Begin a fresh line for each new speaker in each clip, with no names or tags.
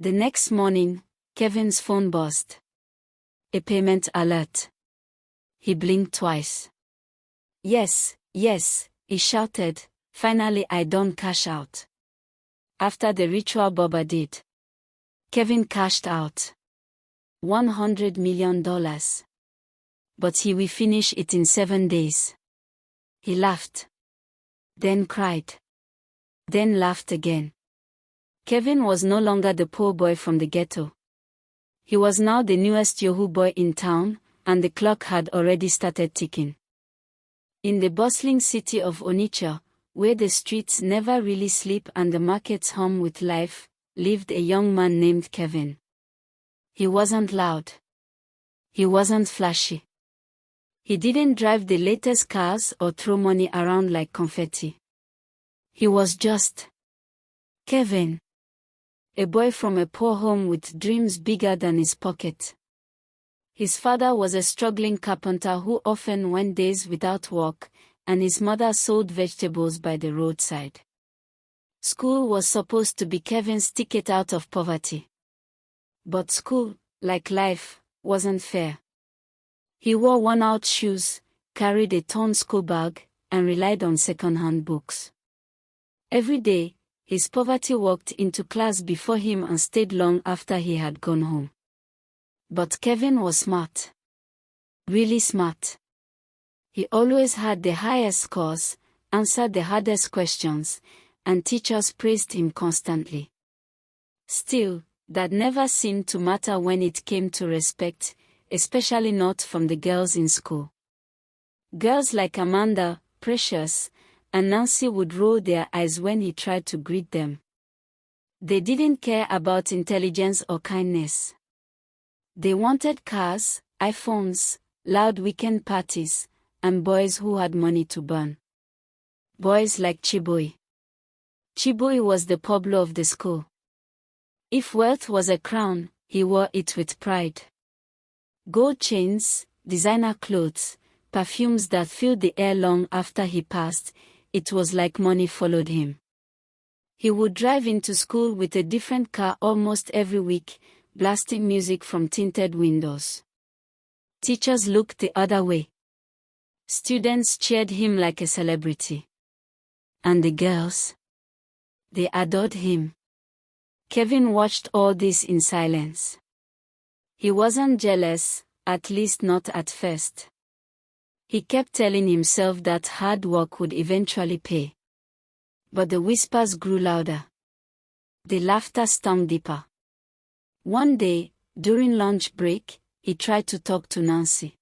The next morning, Kevin's phone buzzed. A payment alert. He blinked twice. Yes, he shouted, finally I don't cash out. After the ritual Boba did, Kevin cashed out $100 million. But he will finish it in 7 days. He laughed. Then cried. Then laughed again. Kevin was no longer the poor boy from the ghetto. He was now the newest Yahoo boy in town, and the clock had already started ticking. In the bustling city of Onitsha, where the streets never really sleep and the markets hum with life, lived a young man named Kevin. He wasn't loud. He wasn't flashy. He didn't drive the latest cars or throw money around like confetti. He was just Kevin. A boy from a poor home with dreams bigger than his pocket. His father was a struggling carpenter who often went days without work, and his mother sold vegetables by the roadside. School was supposed to be Kevin's ticket out of poverty. But school, like life, wasn't fair. He wore worn-out shoes, carried a torn school bag, and relied on second-hand books. Every day, his poverty walked into class before him and stayed long after he had gone home. But Kevin was smart. Really smart. He always had the highest scores, answered the hardest questions, and teachers praised him constantly. Still, that never seemed to matter when it came to respect, especially not from the girls in school. Girls like Amanda, Precious, and Nancy would roll their eyes when he tried to greet them. They didn't care about intelligence or kindness. They wanted cars, iPhones, loud weekend parties, and boys who had money to burn. Boys like Chiboy. Chiboy was the Pablo of the school. If wealth was a crown, he wore it with pride. Gold chains, designer clothes, perfumes that filled the air long after he passed, it was like money followed him. He would drive into school with a different car almost every week, blasting music from tinted windows. Teachers looked the other way. Students cheered him like a celebrity. And the girls? They adored him. Kevin watched all this in silence. He wasn't jealous, at least not at first. He kept telling himself that hard work would eventually pay. But the whispers grew louder. The laughter stung deeper. One day, during lunch break, he tried to talk to Nancy.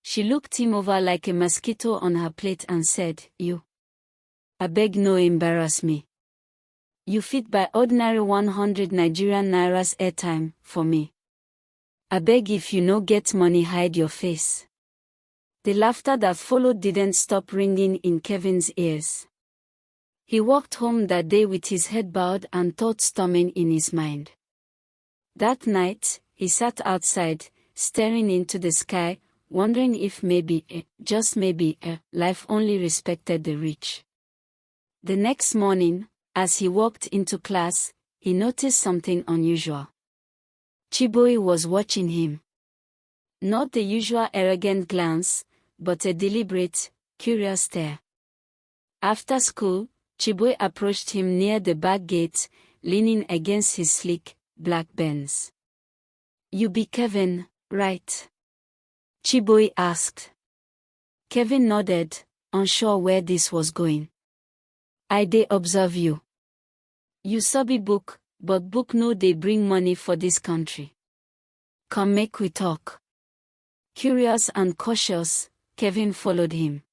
She looked him over like a mosquito on her plate and said, "You. Abeg no embarrass me. You fit buy ordinary 100 Nigerian nairas airtime for me. Abeg if you no get money hide your face." The laughter that followed didn't stop ringing in Kevin's ears. He walked home that day with his head bowed and thoughts storming in his mind. That night, he sat outside, staring into the sky, wondering if maybe, just maybe, life only respected the rich. The next morning, as he walked into class, he noticed something unusual. Chiboy was watching him. Not the usual arrogant glance, but a deliberate, curious stare. After school, Chiboy approached him near the back gate, leaning against his sleek, black Benz. "You be Kevin, right?" Chiboy asked. Kevin nodded, unsure where this was going. "I dey observe you. You sabi book, but book no dey bring money for this country. Come make we talk." Curious and cautious, Kevin followed him.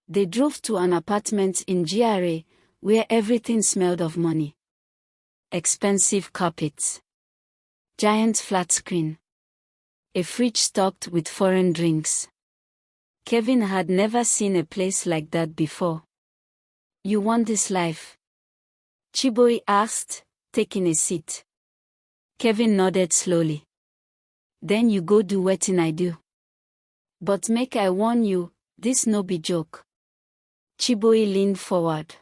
They drove to an apartment in GRA, where everything smelled of money. Expensive carpets. Giant flat screen. A fridge stocked with foreign drinks. Kevin had never seen a place like that before. "You want this life?" Chiboy asked, taking a seat. Kevin nodded slowly. "Then you go do wetin I do. But make I warn you, this no be joke." Chiboy leaned forward.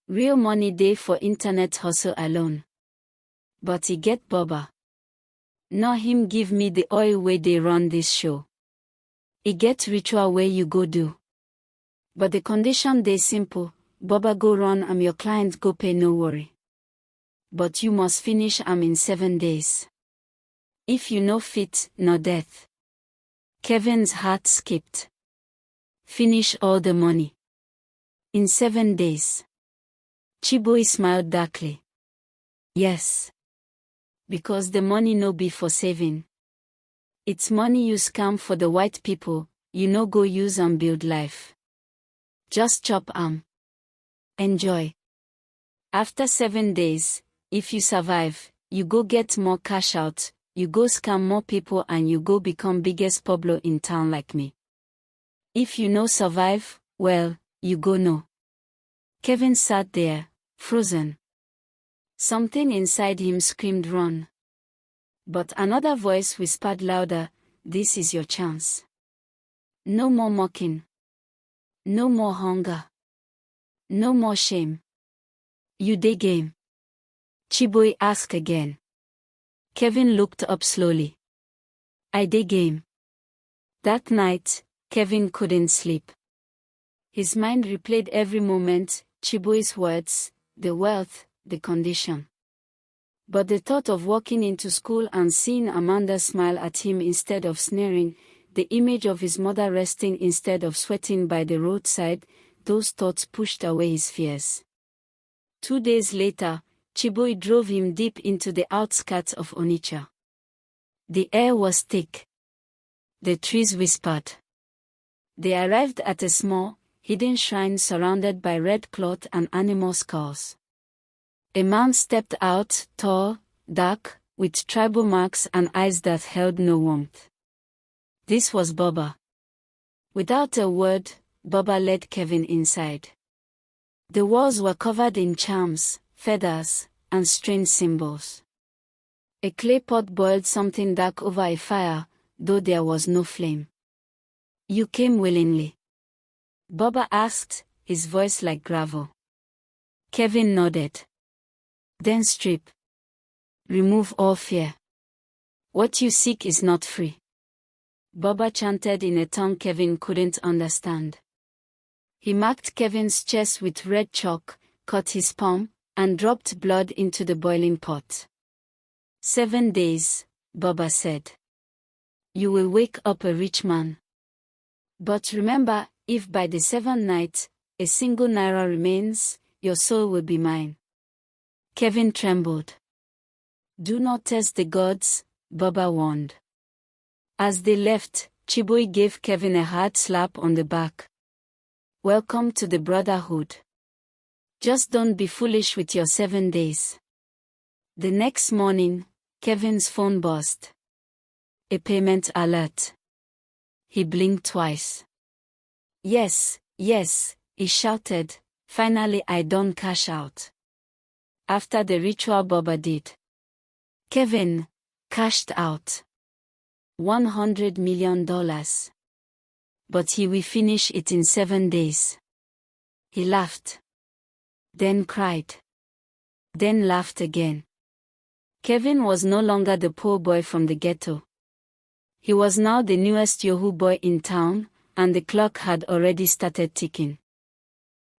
"Real money dey for internet hustle alone. But he get Baba. Nor him give me the oil way they run this show. He get ritual way you go do. But the condition dey simple, Baba go run your client go pay no worry. But you must finish in 7 days. If you no fit, no death. Kevin's heart skipped. Finish all the money. In 7 days. Chiboy smiled darkly. Yes. Because the money no be for saving. It's money you scam for the white people, you no go use build life. Just chop Enjoy. After 7 days, if you survive, you go get more cash out, you go scam more people and you go become biggest Pablo in town like me. If you no survive, well, you go no. Kevin sat there, frozen. Something inside him screamed run. But another voice whispered louder, this is your chance. No more mocking. No more hunger. No more shame. You dey game? Chiboy asked again. Kevin looked up slowly. I dey game. That night, Kevin couldn't sleep. His mind replayed every moment, Chiboy's words, the wealth, the condition. But the thought of walking into school and seeing Amanda smile at him instead of sneering, the image of his mother resting instead of sweating by the roadside, those thoughts pushed away his fears. 2 days later, Chiboy drove him deep into the outskirts of Onitsha. The air was thick. The trees whispered. They arrived at a small, hidden shrine surrounded by red cloth and animal skulls. A man stepped out, tall, dark, with tribal marks and eyes that held no warmth. This was Baba. Without a word, Baba led Kevin inside. The walls were covered in charms, feathers, and strange symbols. A clay pot boiled something dark over a fire, though there was no flame. You came willingly? Baba asked, his voice like gravel. Kevin nodded. Then strip. Remove all fear. What you seek is not free. Baba chanted in a tongue Kevin couldn't understand. He marked Kevin's chest with red chalk, cut his palm, and dropped blood into the boiling pot. 7 days, Baba said. You will wake up a rich man. But remember, if by the 7th night, a single naira remains, your soul will be mine. Kevin trembled. Do not test the gods, Baba warned. As they left, Chiboy gave Kevin a hard slap on the back. Welcome to the brotherhood. Just don't be foolish with your 7 days. The next morning, Kevin's phone buzzed. A payment alert. He blinked twice. Yes, yes, he shouted, finally I done cash out. After the ritual Baba did. Kevin cashed out $100 million. But he will finish it in 7 days. He laughed. Then cried. Then laughed again. Kevin was no longer the poor boy from the ghetto. He was now the newest Yahoo boy in town, and the clock had already started ticking.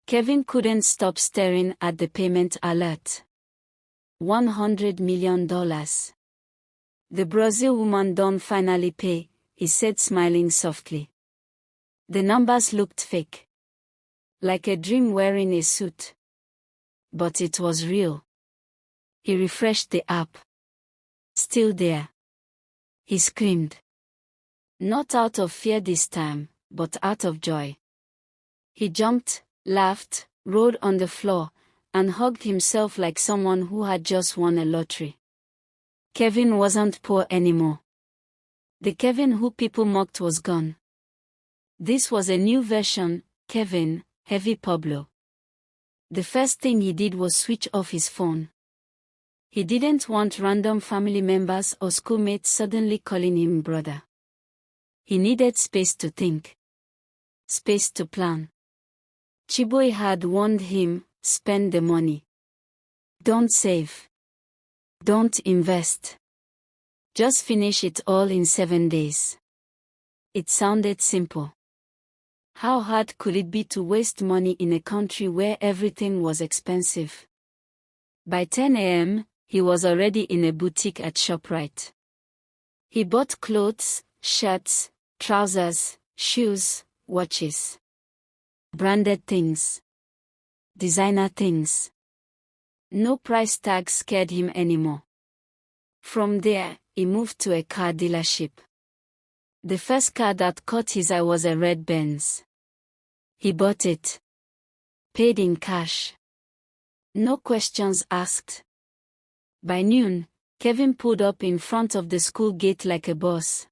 Kevin couldn't stop staring at the payment alert. $100 million. The Brazil woman done finally pay, he said smiling softly. The numbers looked fake. Like a dream wearing a suit. But it was real. He refreshed the app. Still there. He screamed. Not out of fear this time, but out of joy. He jumped, laughed, rolled on the floor, and hugged himself like someone who had just won a lottery. Kevin wasn't poor anymore. The Kevin who people mocked was gone. This was a new version, Kevin, Heavy Pablo. The first thing he did was switch off his phone. He didn't want random family members or schoolmates suddenly calling him brother. He needed space to think. Space to plan. Chiboy had warned him, spend the money. Don't save. Don't invest. Just finish it all in 7 days. It sounded simple. How hard could it be to waste money in a country where everything was expensive? By 10 a.m., he was already in a boutique at ShopRite. He bought clothes, shirts, trousers, shoes, watches. Branded things. Designer things. No price tag scared him anymore. From there, he moved to a car dealership. The first car that caught his eye was a red Benz. He bought it. Paid in cash. No questions asked. By noon, Kevin pulled up in front of the school gate like a boss.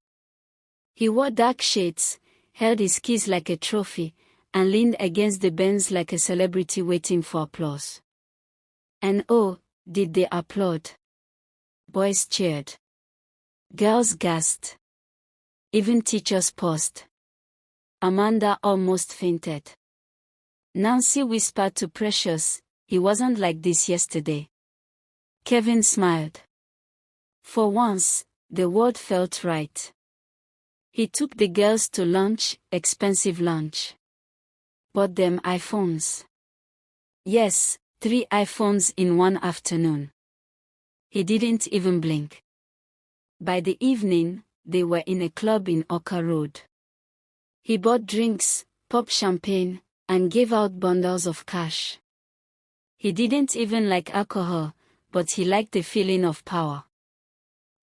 He wore dark shades, held his keys like a trophy, and leaned against the Benz like a celebrity waiting for applause. And oh, did they applaud. Boys cheered. Girls gasped. Even teachers paused. Amanda almost fainted. Nancy whispered to Precious, "He wasn't like this yesterday." Kevin smiled. For once, the word felt right. He took the girls to lunch, expensive lunch. Bought them iPhones. Yes, 3 iPhones in one afternoon. He didn't even blink. By the evening, they were in a club in Oka Road. He bought drinks, popped champagne, and gave out bundles of cash. He didn't even like alcohol, but he liked the feeling of power.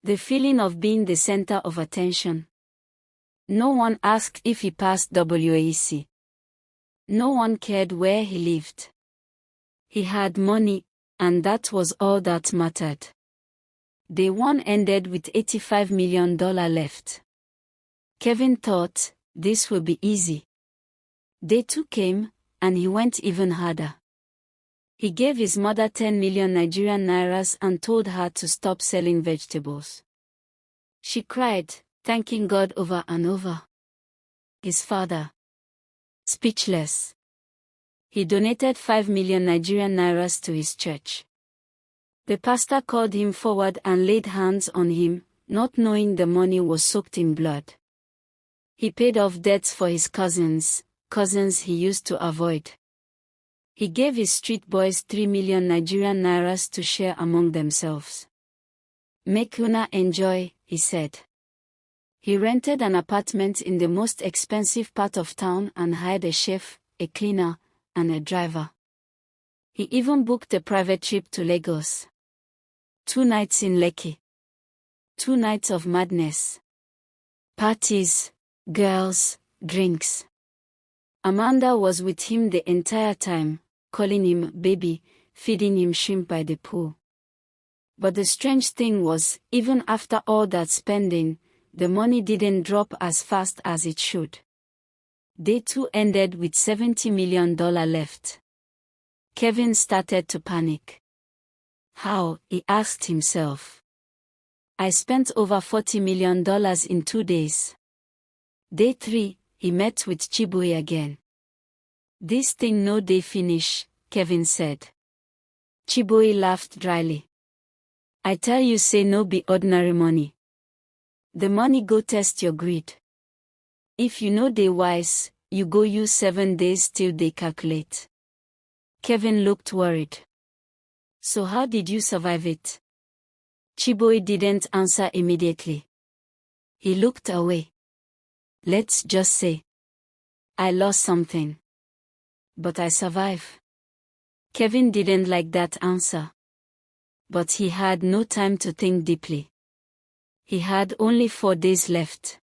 The feeling of being the center of attention. No one asked if he passed WAEC. No one cared where he lived. He had money, and that was all that mattered. Day 1 ended with $85 million left. Kevin thought, this will be easy. Day 2 came, and he went even harder. He gave his mother 10 million Nigerian nairas and told her to stop selling vegetables. She cried, thanking God over and over. His father. Speechless. He donated 5 million Nigerian nairas to his church. The pastor called him forward and laid hands on him, not knowing the money was soaked in blood. He paid off debts for his cousins he used to avoid. He gave his street boys 3 million Nigerian nairas to share among themselves. Make una enjoy, he said. He rented an apartment in the most expensive part of town and hired a chef, a cleaner, and a driver. He even booked a private trip to Lagos. 2 nights in Lekki. 2 nights of madness. Parties, girls, drinks. Amanda was with him the entire time, calling him baby, feeding him shrimp by the pool. But the strange thing was, even after all that spending, the money didn't drop as fast as it should. Day 2 ended with $70 million left. Kevin started to panic. How, he asked himself. I spent over $40 million in 2 days. Day 3, he met with Chiboy again. This thing no dey finish, Kevin said. Chiboy laughed dryly. I tell you say no be ordinary money. The money go test your greed. If you know dey wise, you go use 7 days till they calculate. Kevin looked worried. So how did you survive it? Chiboy didn't answer immediately. He looked away. Let's just say. I lost something. But I survive. Kevin didn't like that answer. But he had no time to think deeply. He had only 4 days left.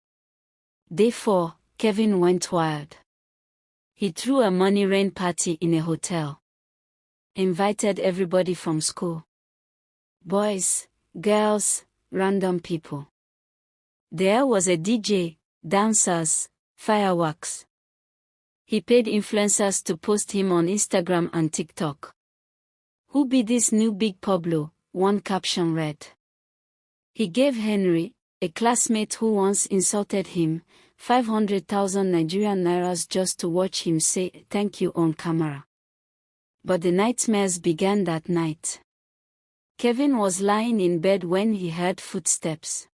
Day 4, Kevin went wild. He threw a money rain party in a hotel. Invited everybody from school. Boys, girls, random people. There was a DJ, dancers, fireworks. He paid influencers to post him on Instagram and TikTok. Who be this new Big Pablo? One caption read. He gave Henry, a classmate who once insulted him, 500,000 Nigerian nairas just to watch him say thank you on camera. But the nightmares began that night. Kevin was lying in bed when he heard footsteps.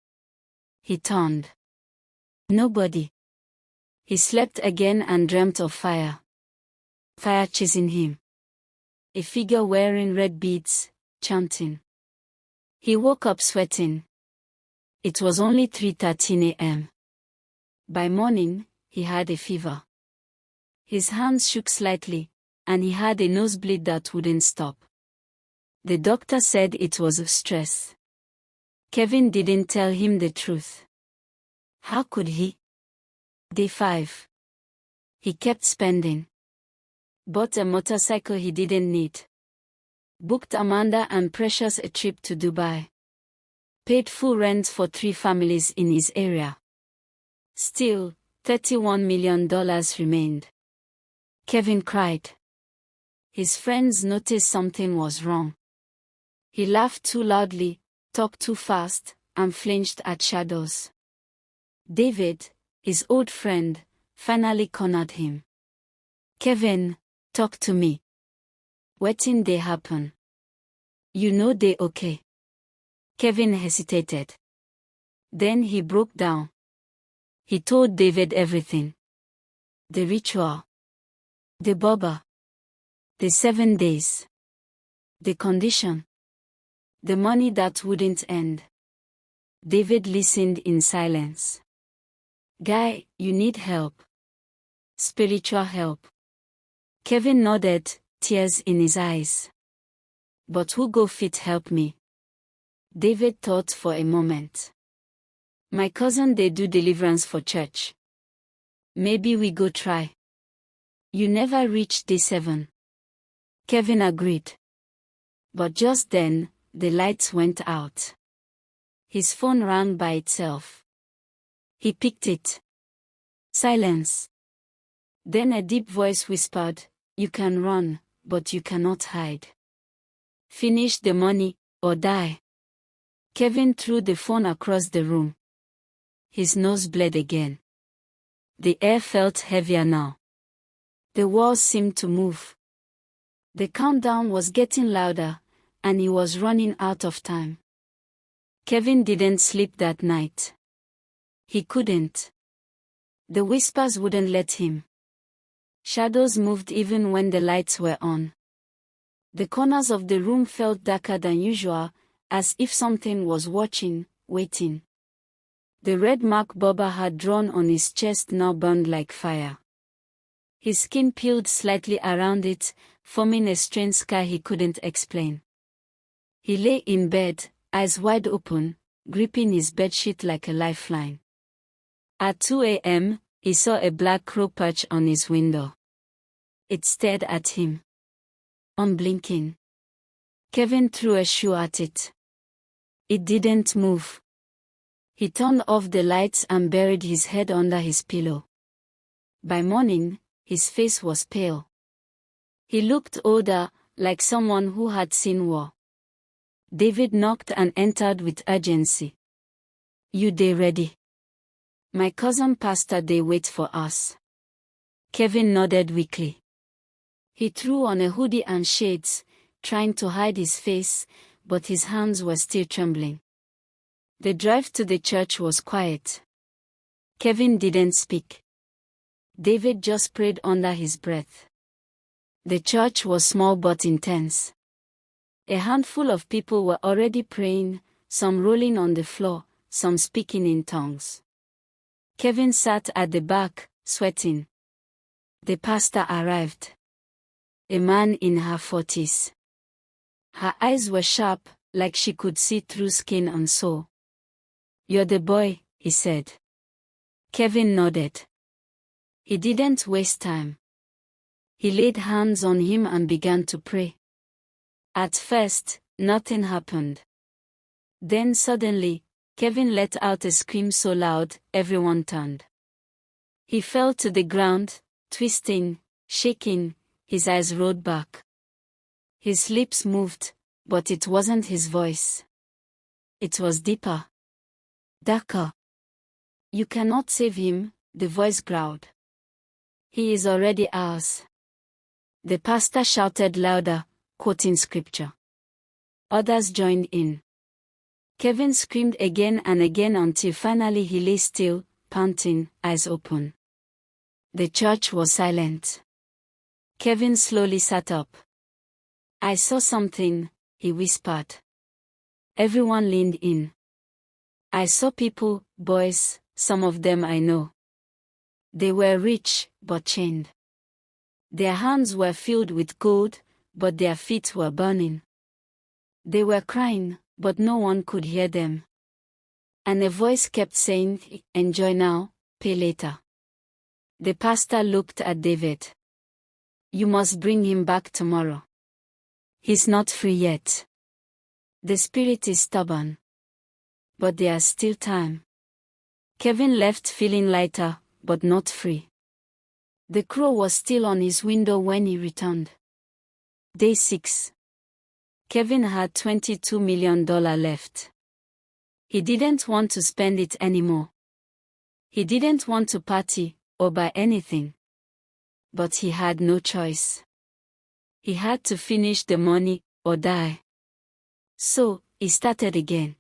He turned. Nobody. He slept again and dreamt of fire. Fire chasing him. A figure wearing red beads, chanting. He woke up sweating. It was only 3:13 a.m. By morning, he had a fever. His hands shook slightly, and he had a nosebleed that wouldn't stop. The doctor said it was stress. Kevin didn't tell him the truth. How could he? Day 5. He kept spending. Bought a motorcycle he didn't need. Booked Amanda and Precious a trip to Dubai. Paid full rent for 3 families in his area. Still, $31 million remained. Kevin cried. His friends noticed something was wrong. He laughed too loudly, talked too fast, and flinched at shadows. David, his old friend, finally cornered him. Kevin, talk to me. Wetin dey happen? You know they okay. Kevin hesitated. Then he broke down. He told David everything. The ritual. The boba. The 7 days. The condition. The money that wouldn't end. David listened in silence. Guy, you need help. Spiritual help. Kevin nodded, tears in his eyes. But who go fit help me? David thought for a moment. My cousin they do deliverance for church. Maybe we go try. You never reached day 7. Kevin agreed. But just then, the lights went out. His phone rang by itself. He picked it. Silence. Then a deep voice whispered, "You can run, but you cannot hide. Finish the money, or die." Kevin threw the phone across the room. His nose bled again. The air felt heavier now. The walls seemed to move. The countdown was getting louder, and he was running out of time. Kevin didn't sleep that night. He couldn't. The whispers wouldn't let him. Shadows moved even when the lights were on. The corners of the room felt darker than usual, as if something was watching, waiting. The red mark Boba had drawn on his chest now burned like fire. His skin peeled slightly around it, forming a strange scar he couldn't explain. He lay in bed, eyes wide open, gripping his bedsheet like a lifeline. At 2 a.m., he saw a black crow perch on his window. It stared at him. Unblinking. Kevin threw a shoe at it. It didn't move. He turned off the lights and buried his head under his pillow. By morning, his face was pale. He looked older, like someone who had seen war. David knocked and entered with urgency. You dey ready? My cousin pastor dey wait for us. Kevin nodded weakly. He threw on a hoodie and shades, trying to hide his face, but his hands were still trembling. The drive to the church was quiet. Kevin didn't speak. David just prayed under his breath. The church was small but intense. A handful of people were already praying, some rolling on the floor, some speaking in tongues. Kevin sat at the back, sweating. The pastor arrived. A man in her 40s. Her eyes were sharp, like she could see through skin and soul. You're the boy, he said. Kevin nodded. He didn't waste time. He laid hands on him and began to pray. At first, nothing happened. Then suddenly, Kevin let out a scream so loud, everyone turned. He fell to the ground, twisting, shaking, his eyes rolled back. His lips moved, but it wasn't his voice. It was deeper. Darker. You cannot save him, the voice growled. He is already ours. The pastor shouted louder, quoting scripture. Others joined in. Kevin screamed again and again until finally he lay still, panting, eyes open. The church was silent. Kevin slowly sat up. "I saw something," he whispered. Everyone leaned in. "I saw people, boys, some of them I know. They were rich, but chained. Their hands were filled with gold, but their feet were burning. They were crying, but no one could hear them. And a voice kept saying, 'Enjoy now, pay later.'" The pastor looked at David. "You must bring him back tomorrow. He's not free yet. The spirit is stubborn. But there's still time." Kevin left feeling lighter, but not free. The crow was still on his window when he returned. Day 6. Kevin had $22 million left. He didn't want to spend it anymore. He didn't want to party, or buy anything. But he had no choice. He had to finish the money, or die. So, he started again.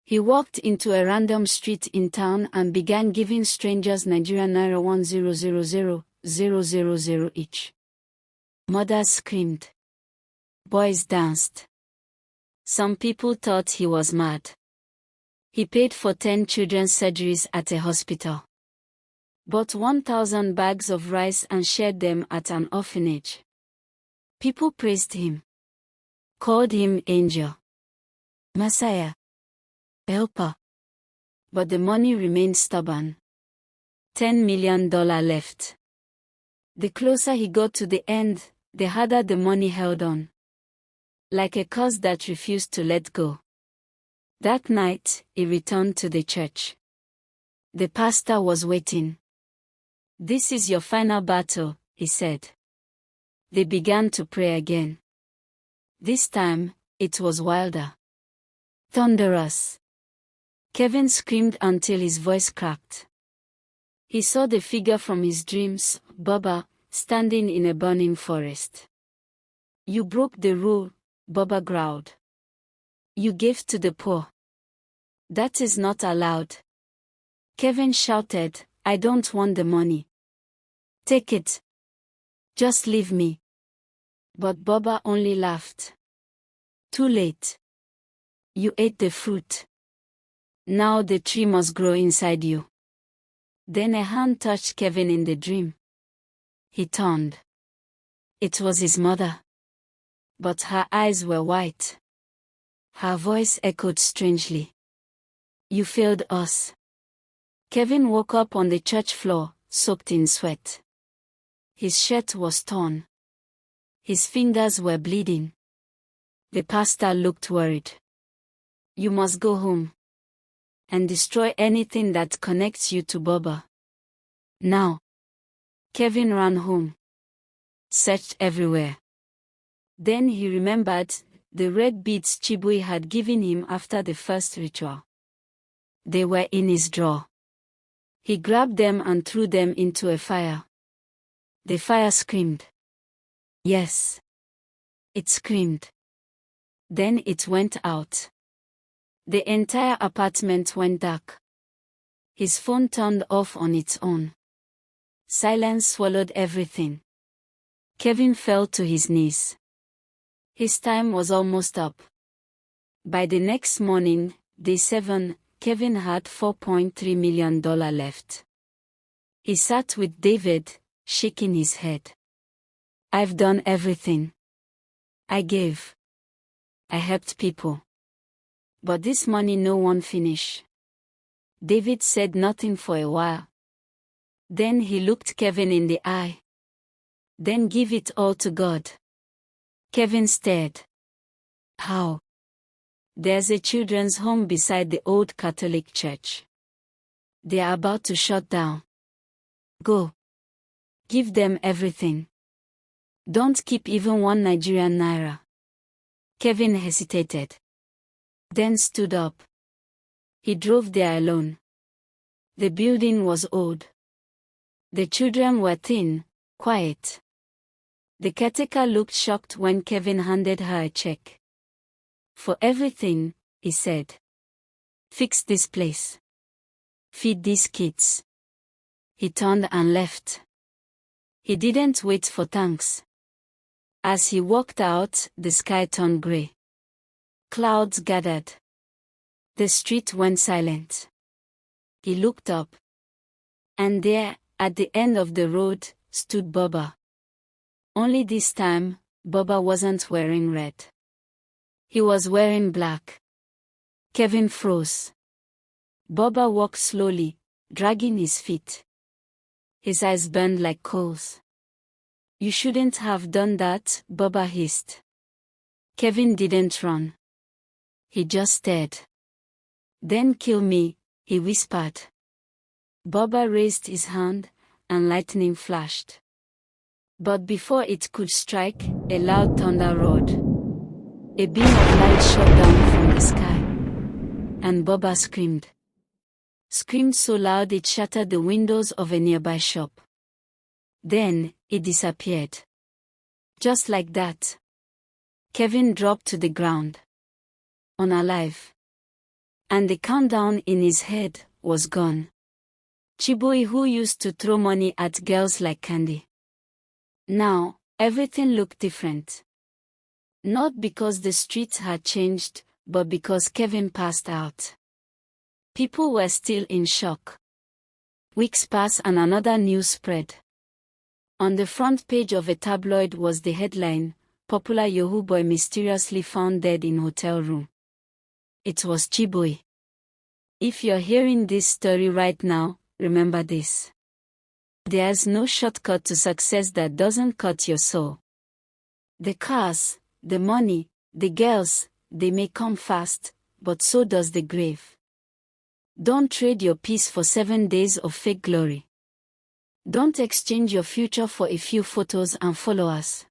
He walked into a random street in town and began giving strangers Nigerian naira 1,000,000 each. Mothers screamed. Boys danced. Some people thought he was mad. He paid for 10 children's surgeries at a hospital. Bought 1,000 bags of rice and shared them at an orphanage. People praised him. Called him Angel. Messiah. Helper. But the money remained stubborn. $10 million left. The closer he got to the end, the harder the money held on. Like a curse that refused to let go. That night, he returned to the church. The pastor was waiting. "This is your final battle," he said. They began to pray again. This time, it was wilder. Thunderous. Kevin screamed until his voice cracked. He saw the figure from his dreams, Baba, standing in a burning forest. "You broke the rule," Baba growled. "You gave to the poor. That is not allowed." Kevin shouted, "I don't want the money. Take it. Just leave me." But Baba only laughed. "Too late. You ate the fruit. Now the tree must grow inside you." Then a hand touched Kevin in the dream. He turned. It was his mother. But her eyes were white. Her voice echoed strangely. "You failed us." Kevin woke up on the church floor, soaked in sweat. His shirt was torn. His fingers were bleeding. The pastor looked worried. "You must go home. And destroy anything that connects you to Baba. Now." Kevin ran home. Searched everywhere. Then he remembered the red beads Chibui had given him after the first ritual. They were in his drawer. He grabbed them and threw them into a fire. The fire screamed. Yes. It screamed. Then it went out. The entire apartment went dark. His phone turned off on its own. Silence swallowed everything. Kevin fell to his knees. His time was almost up. By the next morning, day 7, Kevin had $4.3 million left. He sat with David, shaking his head. "I've done everything. I gave. I helped people. But this money no one finish." David said nothing for a while. Then he looked Kevin in the eye. "Then give it all to God." Kevin stared. "How?" "There's a children's home beside the old Catholic church. They are about to shut down. Go. Give them everything. Don't keep even one Nigerian naira." Kevin hesitated. Then stood up. He drove there alone. The building was old. The children were thin, quiet. The caretaker looked shocked when Kevin handed her a check. For everything, he said. Fix this place. Feed these kids. He turned and left. He didn't wait for thanks. As he walked out, the sky turned gray. Clouds gathered. The street went silent. He looked up. And there, at the end of the road, stood Bubba. Only this time, Bubba wasn't wearing red. He was wearing black. Kevin froze. Bubba walked slowly, dragging his feet. His eyes burned like coals. You shouldn't have done that, Bubba hissed. Kevin didn't run. He just stared. Then kill me, he whispered. Bubba raised his hand, and lightning flashed. But before it could strike, a loud thunder roared. A beam of light shot down from the sky. And Bubba screamed. Screamed so loud it shattered the windows of a nearby shop. Then, it disappeared. Just like that. Kevin dropped to the ground. Unalive. And the countdown in his head was gone. Chiboy who used to throw money at girls like candy. Now, everything looked different. Not because the streets had changed, but because Kevin passed out. People were still in shock. Weeks passed and another news spread. On the front page of a tabloid was the headline, Popular Yahoo boy mysteriously found dead in hotel room. It was Chiboy. If you're hearing this story right now, remember this. There's no shortcut to success that doesn't cut your soul. The cars, the money, the girls, they may come fast, but so does the grave. Don't trade your peace for 7 days of fake glory. Don't exchange your future for a few photos and followers.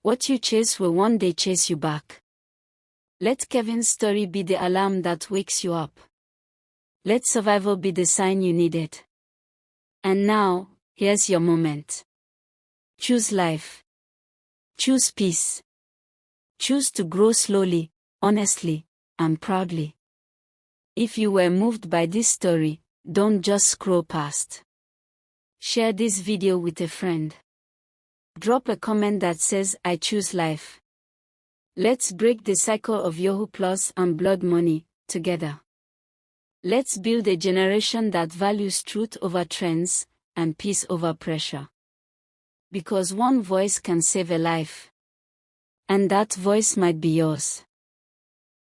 What you chase will one day chase you back. Let Kevin's story be the alarm that wakes you up. Let survival be the sign you needed. And now, here's your moment. Choose life. Choose peace. Choose to grow slowly, honestly, and proudly. If you were moved by this story, don't just scroll past. Share this video with a friend. Drop a comment that says, I choose life. Let's break the cycle of Yahoo Plus and blood money, together. Let's build a generation that values truth over trends, and peace over pressure. Because one voice can save a life. And that voice might be yours.